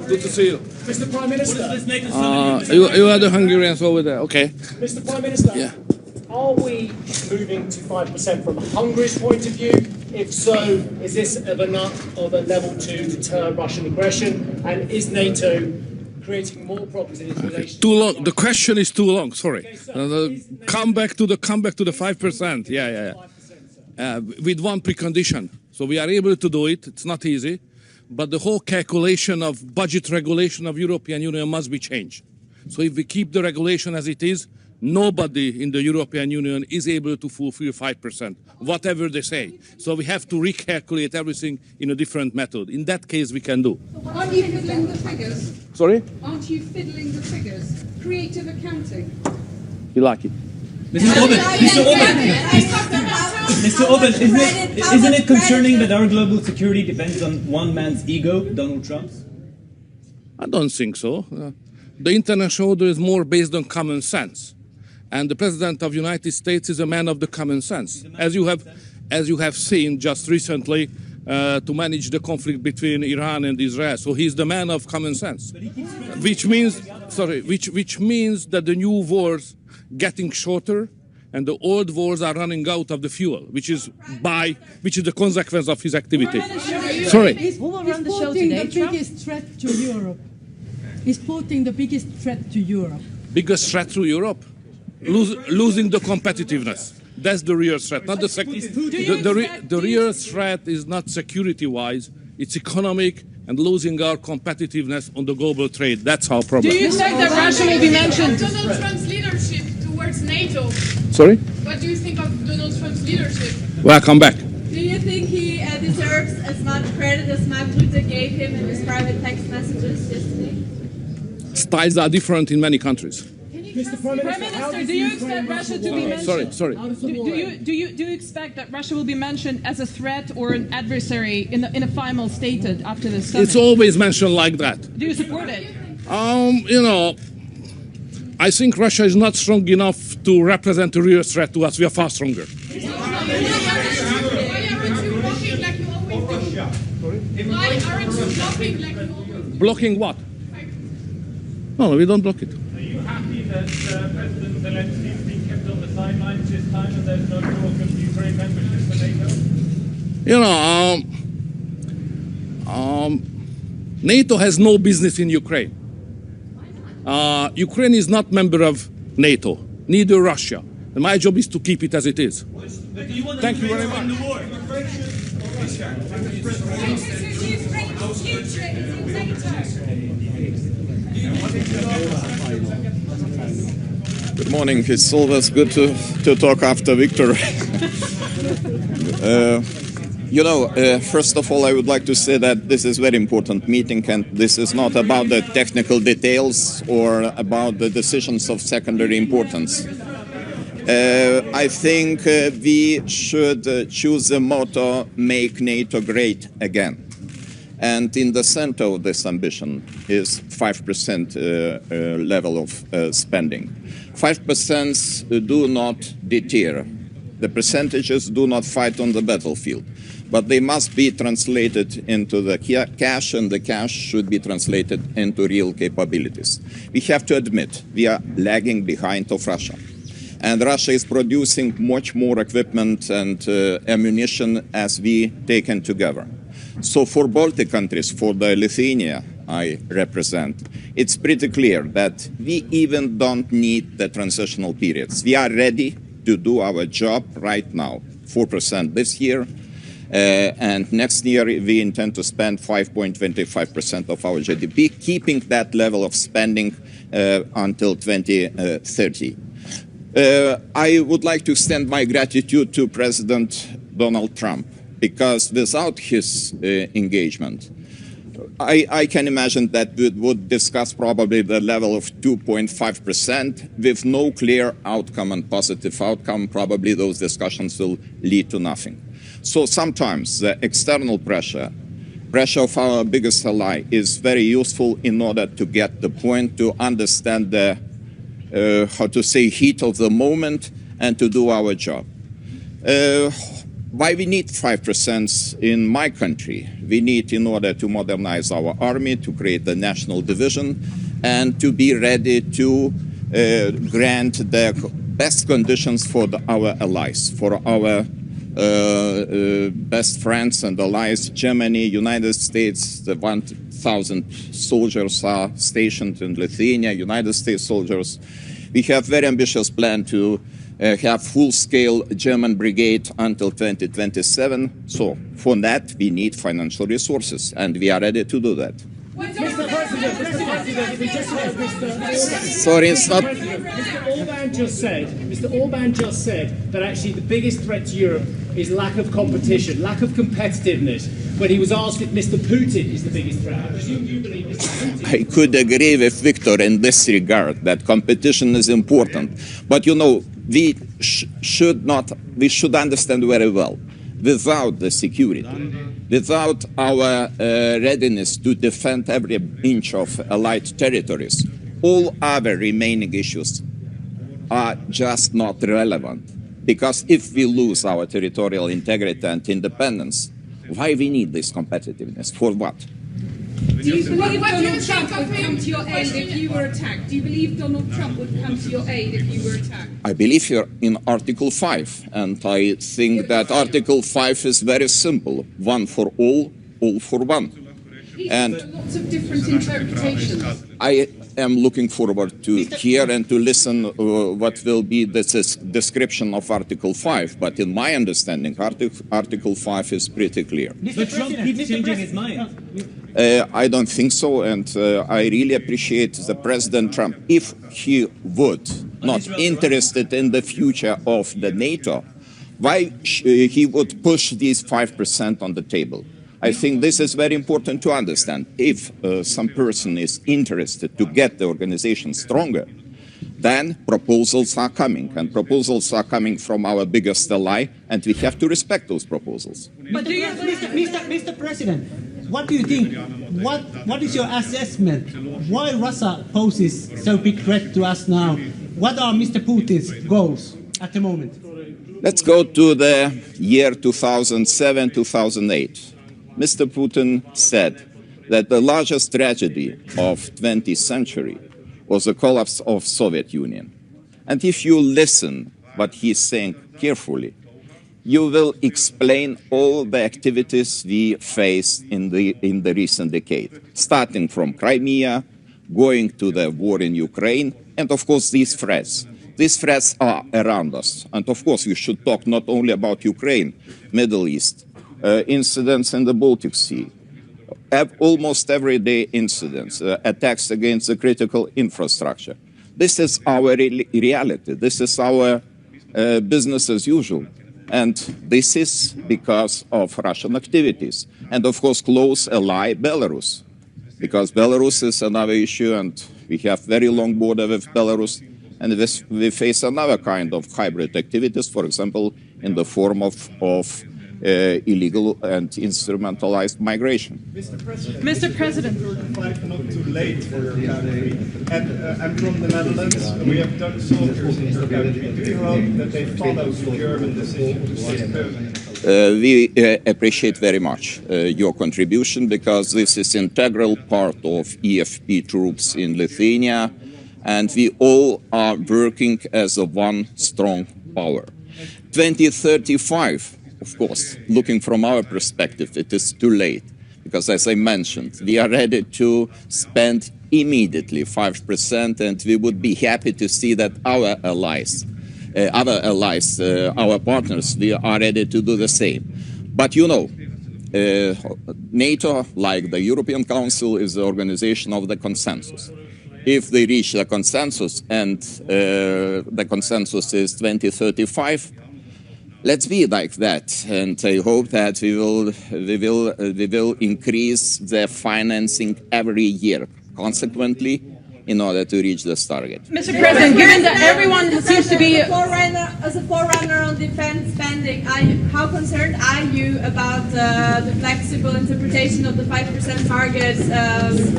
Good to see you. Mr. Prime Minister. You are the Hungarians over there. Okay. Mr. Prime Minister. Yeah. Are we moving to 5% from Hungary's point of view? If so, is this enough of a level to deter Russian aggression? And is NATO creating more problems in its relations? Too long. The question is too long. Sorry. Okay, Come back to the 5%. Yeah. With one precondition. So we are able to do it. It's not easy, but the whole calculation of budget regulation of European Union must be changed. So if we keep the regulation as it is, nobody in the European Union is able to fulfill 5%, whatever they say. So we have to recalculate everything in a different method. In that case, we can do. Aren't you fiddling the figures? Sorry? Aren't you fiddling the figures? Creative accounting. You like it? Mr. Orban, isn't it concerning that our global security depends on one man's ego, Donald Trump's? I don't think so. The international order is more based on common sense. And the President of the United States is a man of the common sense. As you have seen just recently, to manage the conflict between Iran and Israel. So he's the man of common sense. Which means that the new wars getting shorter and the old wars are running out of the fuel, which is the consequence of his activity. Sorry. He's putting the biggest threat to Europe. He's putting the biggest threat to Europe. Biggest threat to Europe? Losing the competitiveness. That's the real threat, not the real threat is not security-wise, it's economic and losing our competitiveness on the global trade. That's our problem. Do you think that Russia will be mentioned? Donald Trump's leadership towards NATO. Sorry? What do you think of Donald Trump's leadership? Welcome back. Do you think he deserves as much credit as Mark Rutte gave him in his private text messages yesterday? Styles are different in many countries. Mr. Prime Minister, do you expect Russia to be mentioned? Sorry. Do you expect that Russia will be mentioned as a threat or an adversary in a final stated after the summit? It's always mentioned like that. Do you support it? I think Russia is not strong enough to represent a real threat to us. We are far stronger. Why aren't you blocking like you always do? Why aren't you blocking like you always do? Blocking what? No, we don't block it. Are you happy that President Zelensky is being kept on the sidelines this time and there's no talk of Ukraine membership for NATO? NATO has no business in Ukraine. Ukraine is not member of NATO, neither Russia. And my job is to keep it as it is. Thank you very much. Good morning. It's always good to talk after Viktor. First of all, I would like to say that this is a very important meeting, and this is not about the technical details or about the decisions of secondary importance. I think we should choose the motto, make NATO great again. And in the center of this ambition is 5% level of spending. 5% do not deter. The percentages do not fight on the battlefield, but they must be translated into the cash, and the cash should be translated into real capabilities. We have to admit we are lagging behind of Russia. And Russia is producing much more equipment and ammunition as we taken together. So for Baltic countries, for the Lithuania I represent, it's pretty clear that we even don't need the transitional periods. We are ready to do our job right now, 4% this year, and next year we intend to spend 5.25% of our GDP, keeping that level of spending until 2030. I would like to extend my gratitude to President Donald Trump, because without his engagement, I can imagine that we would discuss probably the level of 2.5% with no clear outcome and positive outcome. Probably those discussions will lead to nothing. So sometimes the external pressure of our biggest ally is very useful in order to get the point, to understand the, heat of the moment and to do our job. why we need 5% in my country? We need in order to modernize our army, to create the national division, and to be ready to grant the best conditions for our allies, for our best friends and allies, Germany, United States. The 1,000 soldiers are stationed in Lithuania, United States soldiers. We have very ambitious plan to have full-scale German brigade until 2027. So for that, we need financial resources, and we are ready to do that. Mr. President, if we just heard Sorry, it's not. Mr. Orban just said that actually the biggest threat to Europe is lack of competition, lack of competitiveness. When he was asked if Mr. Putin is the biggest threat, I presume you believe Mr. Putin. I could agree with Viktor in this regard, that competition is important. But you know, we should understand very well, without the security, without our readiness to defend every inch of allied territories, all other remaining issues are just not relevant. Because if we lose our territorial integrity and independence, why we need this competitiveness? For what? Do you believe Donald Trump would come to your aid if you were attacked? Do you believe Donald Trump would come to your aid if you were attacked? I believe here in Article 5, and I think that Article 5 is very simple. One for all for one. And there are lots of different interpretations. I am looking forward to hear and to listen what will be the description of Article 5. But in my understanding, Article 5 is pretty clear. But Trump keeps changing his mind. I don't think so, and I really appreciate the President Trump. If he would not interested in the future of the NATO, why he would push these 5% on the table? I think this is very important to understand. If some person is interested to get the organization stronger, then proposals are coming, and proposals are coming from our biggest ally, and we have to respect those proposals. But Mr. President, what do you think? What is your assessment? Why Russia poses so big threat to us now? What are Mr. Putin's goals at the moment? Let's go to the year 2007-2008. Mr. Putin said that the largest tragedy of 20th century was the collapse of Soviet Union. And if you listen what he's saying carefully, you will explain all the activities we faced in the recent decade, starting from Crimea, going to the war in Ukraine, and of course these threats. These threats are around us. And of course we should talk not only about Ukraine, Middle East, incidents in the Baltic Sea, almost everyday incidents, attacks against the critical infrastructure. This is our reality. This is our business as usual. And this is because of Russian activities. And of course, close ally Belarus, because Belarus is another issue, and we have very long border with Belarus, and we face another kind of hybrid activities, for example, in the form of illegal and instrumentalized migration. Mr. President. Not too late for your country. And I'm from the Netherlands. We have Dutch soldiers in your country. Do you hope that they follow the German decision to stay permanent? We appreciate very much your contribution, because this is an integral part of EFP troops in Lithuania, and we all are working as a one strong power. 2035. Of course, looking from our perspective, it is too late, because as I mentioned, we are ready to spend immediately 5%, and we would be happy to see that our allies, our partners, we are ready to do the same. But you know, NATO, like the European Council, is the organization of the consensus. If they reach the consensus, and the consensus is 2035, let's be like that, and I hope that we will increase the financing every year, consequently, in order to reach this target. Mr. President, given that everyone seems to be as a forerunner on defense spending, how concerned are you about the flexible interpretation of the 5% target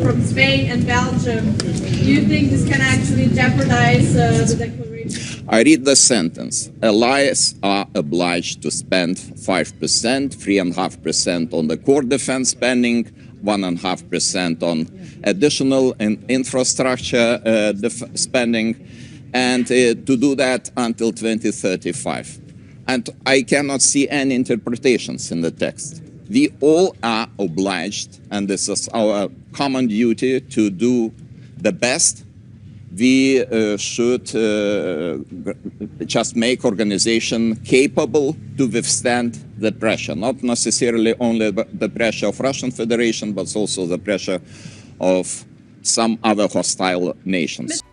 from Spain and Belgium? Do you think this can actually jeopardize the declaration? I read the sentence. Allies are obliged to spend 5%, 3.5% on the core defense spending, 1.5% on additional infrastructure spending, and to do that until 2035. And I cannot see any interpretations in the text. We all are obliged, and this is our common duty, to do the best. We should just make organization capable to withstand the pressure, not necessarily only the pressure of Russian Federation, but also the pressure of some other hostile nations.